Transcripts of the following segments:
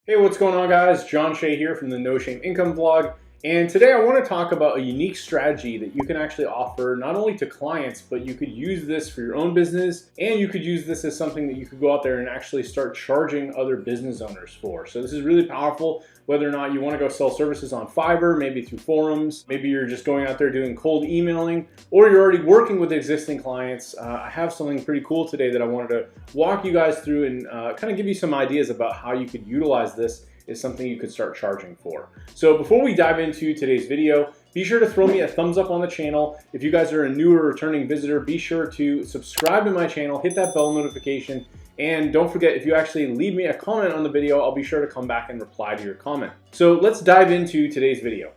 Hey, what's going on, guys? John Shea here from the No Shame Income Vlog. And today I want to talk about a unique strategy that you can actually offer not only to clients, but you could use this for your own business, and you could use this as something that you could go out there and actually start charging other business owners for. So this is really powerful, whether or not you want to go sell services on Fiverr, maybe through forums, maybe you're just going out there doing cold emailing, or you're already working with existing clients. I have something pretty cool today that I wanted to walk you guys through and kind of give you some ideas about how you could utilize this is something you could start charging for. So before we dive into today's video, be sure to throw me a thumbs up on the channel. If you guys are a new or returning visitor, be sure to subscribe to my channel, hit that bell notification, and don't forget, if you actually leave me a comment on the video, I'll be sure to come back and reply to your comment. So let's dive into today's video.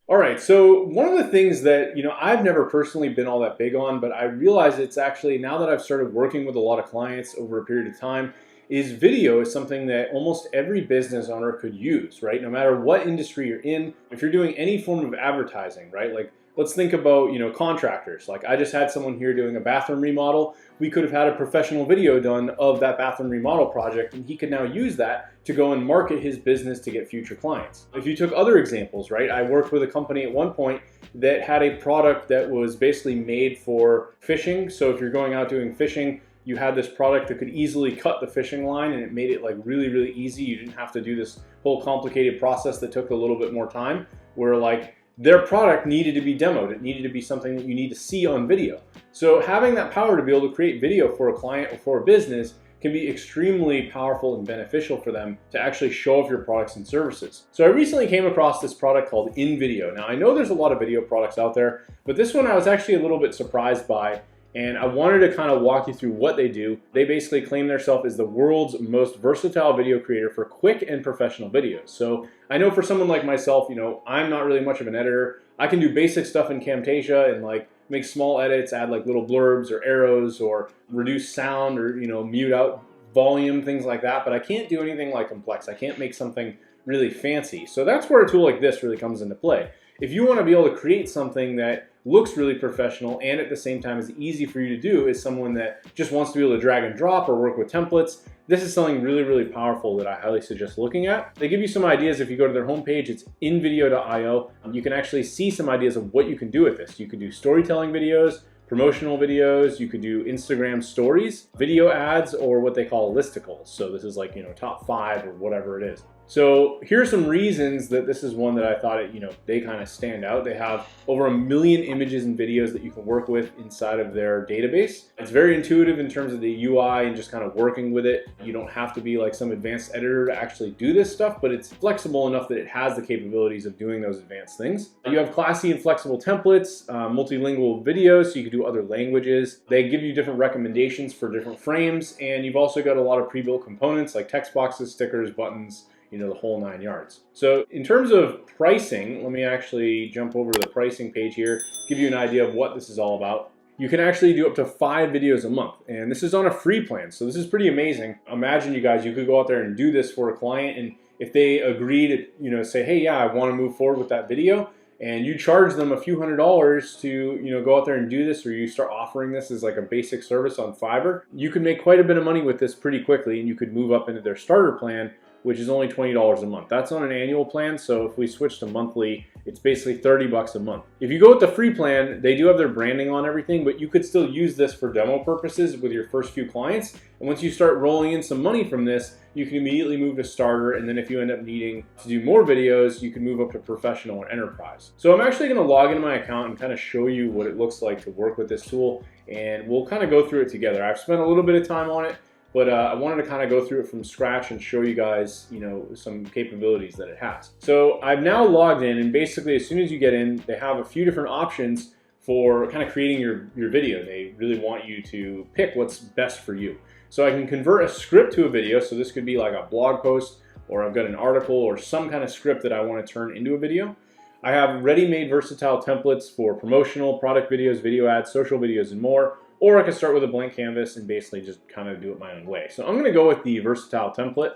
All right, so one of the things that, I've never personally been all that big on, but I realize it's actually, now that I've started working with a lot of clients over a period of time, is video is something that almost every business owner could use, right? No matter what industry you're in, if you're doing any form of advertising, right? Like, let's think about, contractors. Like, I just had someone here doing a bathroom remodel. We could have had a professional video done of that bathroom remodel project, and he could now use that to go and market his business to get future clients. If you took other examples, right? I worked with a company at one point that had a product that was basically made for fishing. So if you're going out doing fishing, you had this product that could easily cut the fishing line, and it made it like really, really easy. You didn't have to do this whole complicated process that took a little bit more time, where like their product needed to be demoed. It needed to be something that you need to see on video. So having that power to be able to create video for a client or for a business can be extremely powerful and beneficial for them to actually show off your products and services. So I recently came across this product called InVideo. Now I know there's a lot of video products out there, but this one I was actually a little bit surprised by, and I wanted to kind of walk you through what they do. They basically claim themselves as the world's most versatile video creator for quick and professional videos. So I know for someone like myself, I'm not really much of an editor. I can do basic stuff in Camtasia and like make small edits, add like little blurbs or arrows or reduce sound or, mute out volume, things like that. But I can't do anything like complex. I can't make something really fancy. So that's where a tool like this really comes into play. If you want to be able to create something that looks really professional and at the same time is easy for you to do as someone that just wants to be able to drag and drop or work with templates, this is something really, really powerful that I highly suggest looking at. They give you some ideas. If you go to their homepage, it's invideo.io. You can actually see some ideas of what you can do with this. You can do storytelling videos, promotional videos, you could do Instagram stories, video ads, or what they call listicles. So this is like, top 5 or whatever it is. So here's some reasons that this is one that I thought they kind of stand out. They have over 1 million images and videos that you can work with inside of their database. It's very intuitive in terms of the UI and just kind of working with it. You don't have to be like some advanced editor to actually do this stuff, but it's flexible enough that it has the capabilities of doing those advanced things. You have classy and flexible templates, multilingual videos, so you can do other languages. They give you different recommendations for different frames, and you've also got a lot of pre-built components like text boxes, stickers, buttons, the whole 9 yards. So in terms of pricing, let me actually jump over to the pricing page here, give you an idea of what this is all about. You can actually do up to 5 videos a month, and this is on a free plan. So this is pretty amazing. Imagine you guys, you could go out there and do this for a client, and if they agree to, say, hey, yeah, I want to move forward with that video, and you charge them a few $100s to, go out there and do this, or you start offering this as like a basic service on Fiverr, you can make quite a bit of money with this pretty quickly, and you could move up into their starter plan, which is only $20 a month. That's on an annual plan, so if we switch to monthly, it's basically $30 a month. If you go with the free plan, they do have their branding on everything, but you could still use this for demo purposes with your first few clients. And once you start rolling in some money from this, you can immediately move to starter, and then if you end up needing to do more videos, you can move up to professional or enterprise. So I'm actually gonna log into my account and kind of show you what it looks like to work with this tool, and we'll kind of go through it together. I've spent a little bit of time on it, but I wanted to kind of go through it from scratch and show you guys, some capabilities that it has. So I've now logged in, and basically as soon as you get in, they have a few different options for kind of creating your video. They really want you to pick what's best for you. So I can convert a script to a video. So this could be like a blog post, or I've got an article or some kind of script that I want to turn into a video. I have ready-made versatile templates for promotional, product videos, video ads, social videos, and more. Or I can start with a blank canvas and basically just kind of do it my own way. So I'm going to go with the versatile template,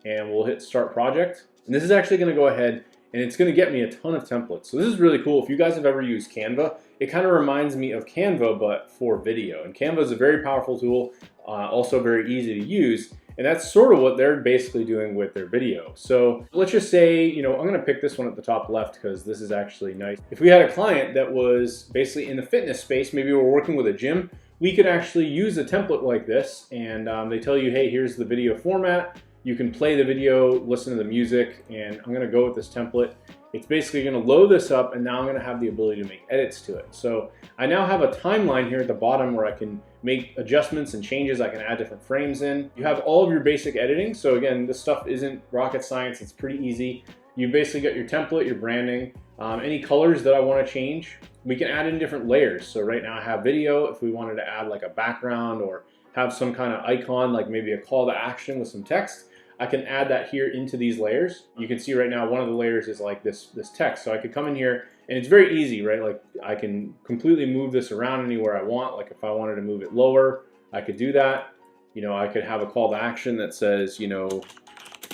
and we'll hit start project. And this is actually going to go ahead and it's going to get me a ton of templates. So this is really cool. If you guys have ever used Canva, it kind of reminds me of Canva, but for video. And Canva is a very powerful tool, also very easy to use. And that's sort of what they're basically doing with their video. So let's just say, I'm going to pick this one at the top left because this is actually nice. If we had a client that was basically in the fitness space, maybe we're working with a gym, we could actually use a template like this, and they tell you, hey, here's the video format. You can play the video, listen to the music, and I'm going to go with this template. It's basically going to load this up, and now I'm going to have the ability to make edits to it. So I now have a timeline here at the bottom where I can make adjustments and changes. I can add different frames in. You have all of your basic editing. So again, this stuff isn't rocket science. It's pretty easy. You basically got your template, your branding, any colors that I want to change. We can add in different layers. So right now I have video. If we wanted to add like a background or have some kind of icon, like maybe a call to action with some text, I can add that here into these layers. You can see right now one of the layers is like this text. So I could come in here and it's very easy, right? Like I can completely move this around anywhere I want. Like if I wanted to move it lower, I could do that. I could have a call to action that says,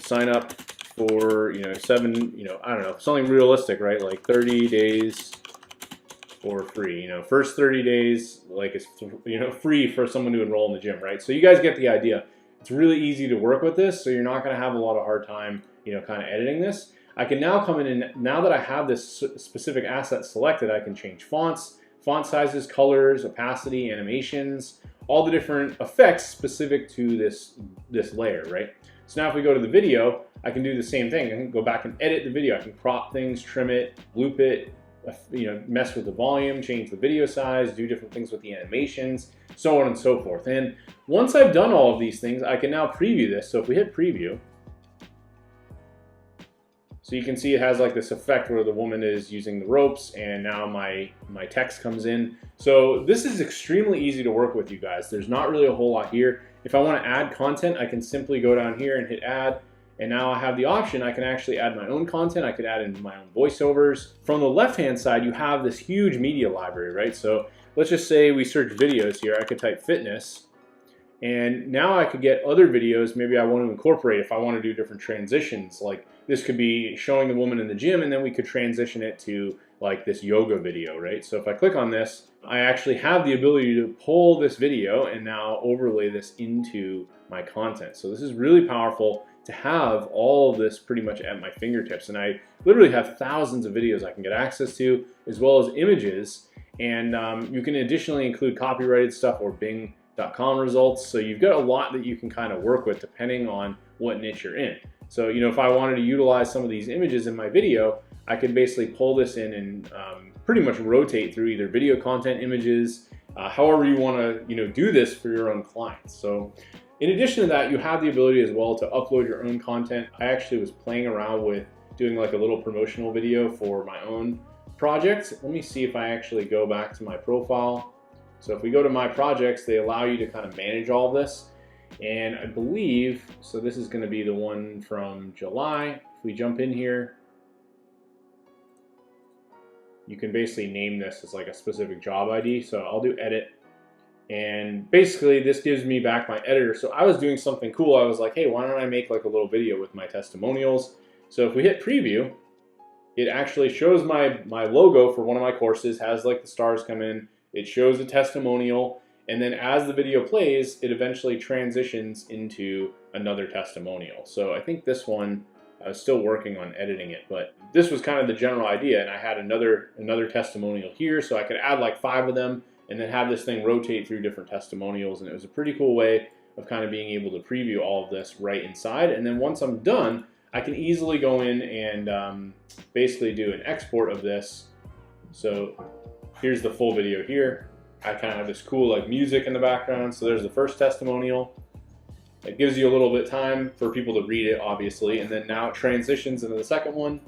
sign up for, I don't know, something realistic, right? Like 30 days for free, first 30 days, like it's, free for someone to enroll in the gym, right? So you guys get the idea. It's really easy to work with this, so you're not going to have a lot of hard time, kind of editing this. I can now come in and now that I have this specific asset selected, I can change fonts, font sizes, colors, opacity, animations, all the different effects specific to this layer, right? So now if we go to the video, I can do the same thing. I can go back and edit the video. I can crop things, trim it, loop it, mess with the volume, change the video size, do different things with the animations, so on and so forth. And once I've done all of these things, I can now preview this. So if we hit preview, so you can see it has like this effect where the woman is using the ropes and now my text comes in. So this is extremely easy to work with, you guys. There's not really a whole lot here. If I want to add content, I can simply go down here and hit add. And now I have the option, I can actually add my own content. I could add in my own voiceovers. From the left-hand side, you have this huge media library, right? So let's just say we search videos here. I could type fitness. And now I could get other videos maybe I want to incorporate if I want to do different transitions. Like this could be showing the woman in the gym, and then we could transition it to like this yoga video, right? So if I click on this, I actually have the ability to pull this video and now overlay this into my content. So this is really powerful to have all of this pretty much at my fingertips. And I literally have thousands of videos I can get access to, as well as images. And you can additionally include copyrighted stuff or Bing.com results. So you've got a lot that you can kind of work with depending on what niche you're in. So, if I wanted to utilize some of these images in my video, I could basically pull this in and pretty much rotate through either video content, images, however you want to, do this for your own clients. So in addition to that, you have the ability as well to upload your own content. I actually was playing around with doing like a little promotional video for my own projects. Let me see if I actually go back to my profile. So if we go to my projects, they allow you to kind of manage all of this. And I believe, so this is going to be the one from July. If we jump in here, you can basically name this as like a specific job ID. So I'll do edit. And basically this gives me back my editor. So I was doing something cool. I was like, hey, why don't I make like a little video with my testimonials? So if we hit preview, it actually shows my logo for one of my courses, has like the stars come in. It shows a testimonial. And then as the video plays, it eventually transitions into another testimonial. So I think this one, I was still working on editing it, but this was kind of the general idea. And I had another testimonial here, so I could add like 5 of them and then have this thing rotate through different testimonials. And it was a pretty cool way of kind of being able to preview all of this right inside. And then once I'm done, I can easily go in and basically do an export of this. So here's the full video here. I kind of have this cool like music in the background. So there's the first testimonial. It gives you a little bit of time for people to read it, obviously. And then now it transitions into the second one.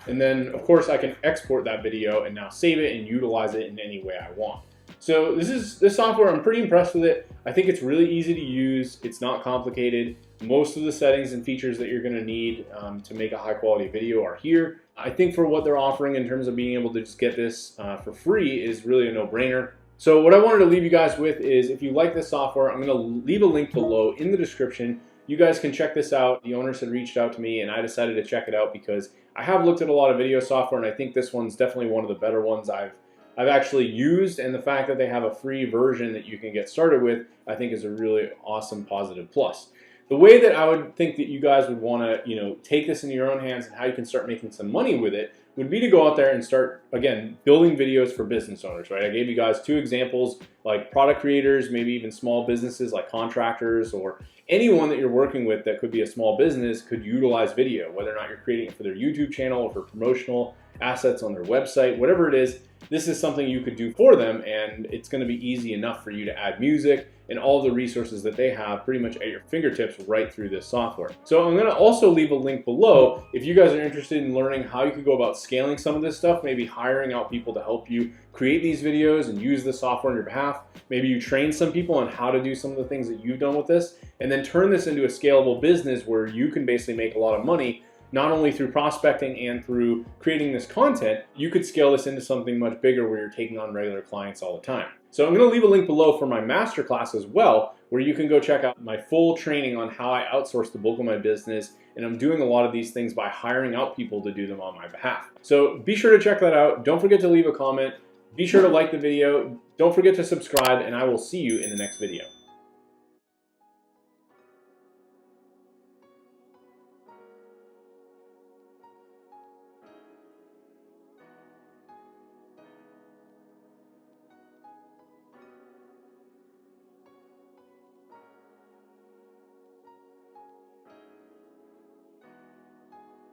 And then of course I can export that video and now save it and utilize it in any way I want. So this software, I'm pretty impressed with it. I think it's really easy to use. It's not complicated. Most of the settings and features that you're gonna need to make a high quality video are here. I think for what they're offering in terms of being able to just get this for free is really a no-brainer. So what I wanted to leave you guys with is if you like this software, I'm gonna leave a link below in the description. You guys can check this out. The owners had reached out to me and I decided to check it out because I have looked at a lot of video software, and I think this one's definitely one of the better ones I've actually used, and the fact that they have a free version that you can get started with, I think is a really awesome positive plus. The way that I would think that you guys would want to, take this into your own hands and how you can start making some money with it would be to go out there and start, again, building videos for business owners, right? I gave you guys 2 examples, like product creators, maybe even small businesses like contractors, or anyone that you're working with that could be a small business could utilize video, whether or not you're creating it for their YouTube channel or for promotional assets on their website, whatever it is. This is something you could do for them, and it's going to be easy enough for you to add music and all the resources that they have pretty much at your fingertips right through this software. So I'm going to also leave a link below if you guys are interested in learning how you could go about scaling some of this stuff, maybe hiring out people to help you create these videos and use the software on your behalf. Maybe you train some people on how to do some of the things that you've done with this, and then turn this into a scalable business where you can basically make a lot of money, not only through prospecting and through creating this content. You could scale this into something much bigger where you're taking on regular clients all the time. So I'm going to leave a link below for my masterclass as well, where you can go check out my full training on how I outsource the bulk of my business. And I'm doing a lot of these things by hiring out people to do them on my behalf. So be sure to check that out. Don't forget to leave a comment. Be sure to like the video. Don't forget to subscribe, and I will see you in the next video.